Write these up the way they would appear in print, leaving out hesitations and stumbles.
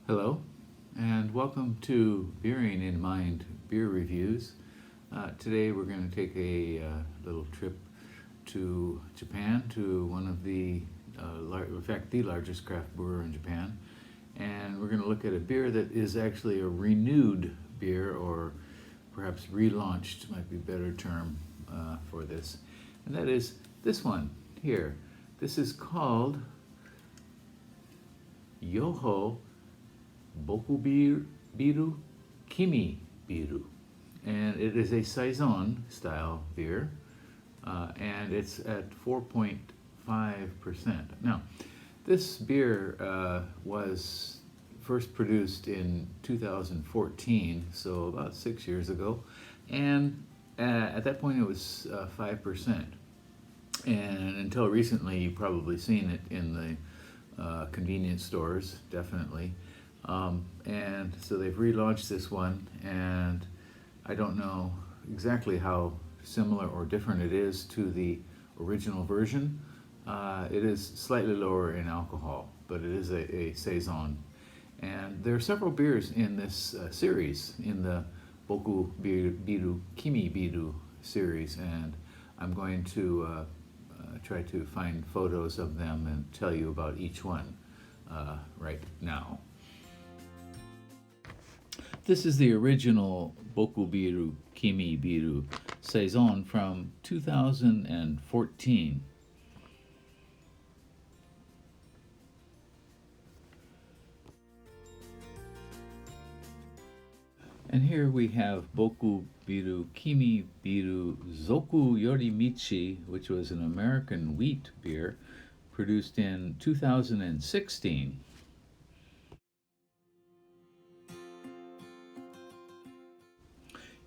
Hello, and welcome to Beering in Mind Beer Reviews. Today we're going to take a little trip to Japan, to one of the, in fact, the largest craft brewer in Japan. And we're going to look at a beer that is actually a renewed beer, or perhaps relaunched might be a better term for this. And that is this one here. This is called Yoho Boku biiru Kimi biiru, and it is a Saison style beer, and it's at 4.5%. Now, this beer was first produced in 2014, so about 6 years ago, and at that point it was 5%. And until recently, you've probably seen it in the convenience stores, definitely. And so they've relaunched this one, and I don't know exactly how similar or different it is to the original version. It is slightly lower in alcohol, but it is a Saison. And there are several beers in this series, in the僕ビール Kimi biiru series, and I'm going to try to find photos of them and tell you about each one right now. This is the original Boku biiru Kimi biiru Saison from 2014. And here we have Boku biiru Kimi biiru Zoku Yorimichi, which was an American wheat beer produced in 2016.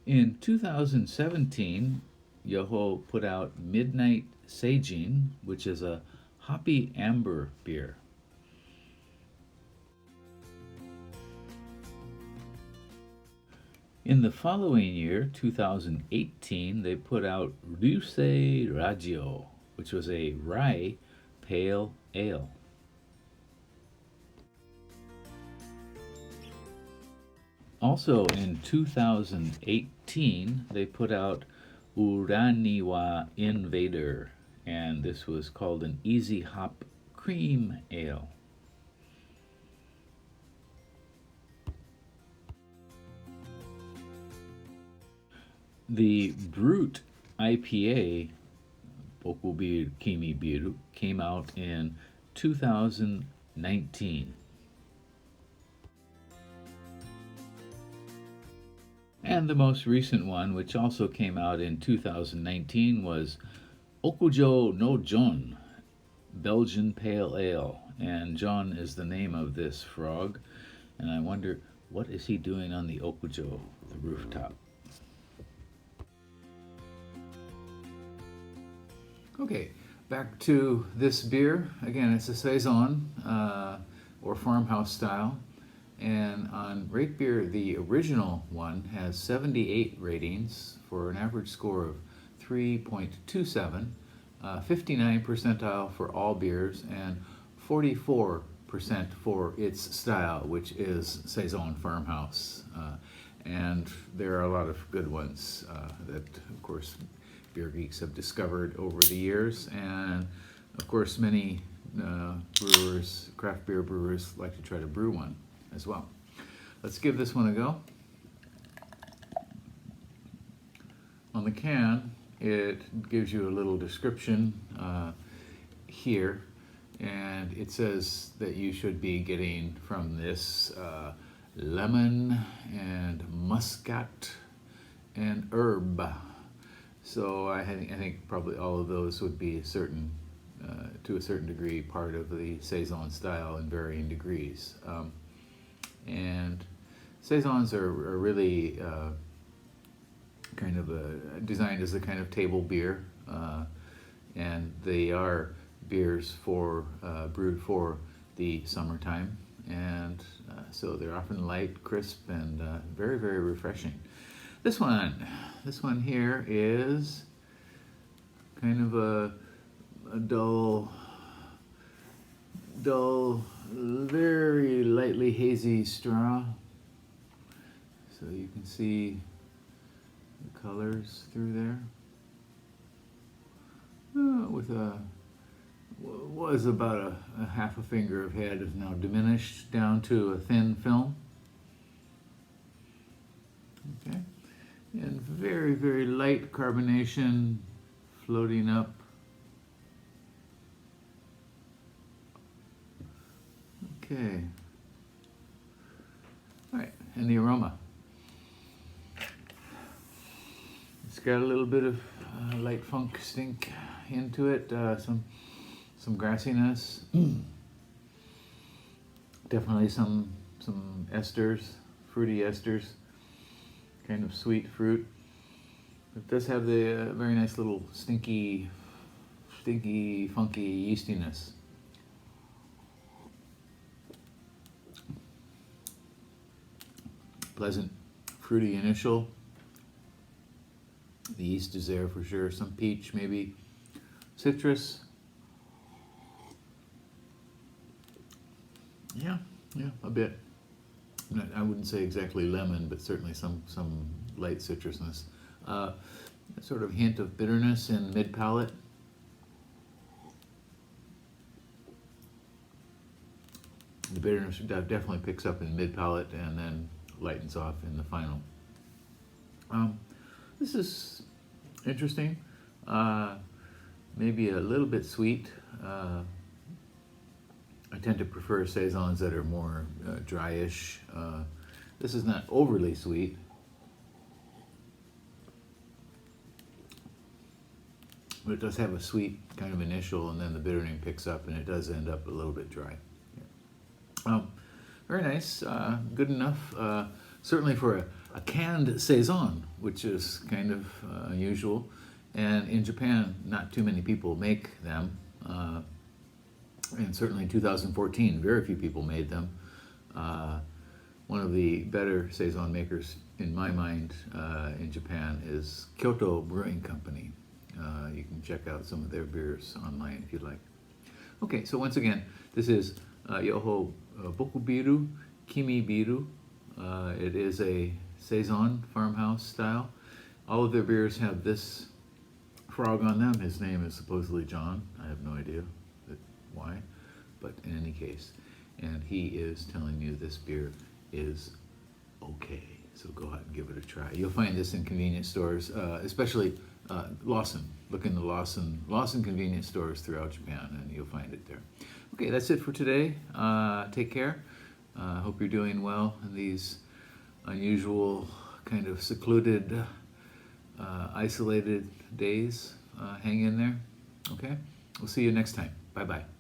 In 2017, Yoho put out Midnight Saison, which is a hoppy amber beer. In the following year, 2018, they put out Ryusei Radio, which was a rye pale ale. Also in 2018, they put out Uraniwa Invader, and this was called an Easy Hop Cream Ale. The Brute IPA, Boku biiru Kimi biiru, came out in 2019. And the most recent one, which also came out in 2019, was Okujo no Jon, Belgian Pale Ale. And John is the name of this frog, and I wonder, what is he doing on the Okujo, the rooftop? Okay, back to this beer. Again, it's a Saison, or farmhouse style. And on Rate Beer, the original one has 78 ratings for an average score of 3.27, 59 percentile for all beers, and 44% for its style, which is Saison Farmhouse. And there are a lot of good ones that, of course, beer geeks have discovered over the years. And, of course, many brewers, craft beer brewers, like to try to brew one as well. Let's give this one a go. On the can, it gives you a little description here, and it says that you should be getting from this lemon and muscat and herb. So I think probably all of those would be to a certain degree, part of the Saison style in varying degrees. And Saisons are really kind of designed as a kind of table beer, and they are beers brewed for the summertime, and so they're often light, crisp, and very, very refreshing. This one here is kind of a dull very lightly hazy straw, so you can see the colors through there. With was about a half a finger of head is now diminished down to a thin film. Okay, and very, very light carbonation floating up. Okay. All right, and the aroma. It's got a little bit of light funk stink into it, some grassiness. Definitely some esters, fruity esters, kind of sweet fruit. It does have the very nice little stinky, funky yeastiness. Pleasant, fruity initial. The yeast is there for sure. Some peach, maybe citrus. Yeah, a bit. I wouldn't say exactly lemon, but certainly some light citrusness. A sort of hint of bitterness in mid palate. The bitterness definitely picks up in mid palate and then lightens off in the final. This is interesting. Maybe a little bit sweet. I tend to prefer saisons that are more dryish. This is not overly sweet. But it does have a sweet kind of initial, and then the bittering picks up, and it does end up a little bit dry. Yeah. Very nice, good enough. Certainly for a canned saison, which is kind of unusual. And in Japan, not too many people make them. And certainly in 2014, very few people made them. One of the better saison makers, in my mind, in Japan is Kyoto Brewing Company. You can check out some of their beers online if you'd like. Okay, so once again, this is Yoho Boku biiru, Kimi biiru. It is a Saison farmhouse style. All of their beers have this frog on them. His name is supposedly John. I have no idea why, but in any case, and he is telling you this beer is okay. So go out and give it a try. You'll find this in convenience stores, especially Lawson. Look in the Lawson convenience stores throughout Japan, and you'll find it there. Okay, that's it for today. Take care. Hope you're doing well in these unusual, kind of secluded, isolated days. Hang in there. Okay, we'll see you next time. Bye-bye.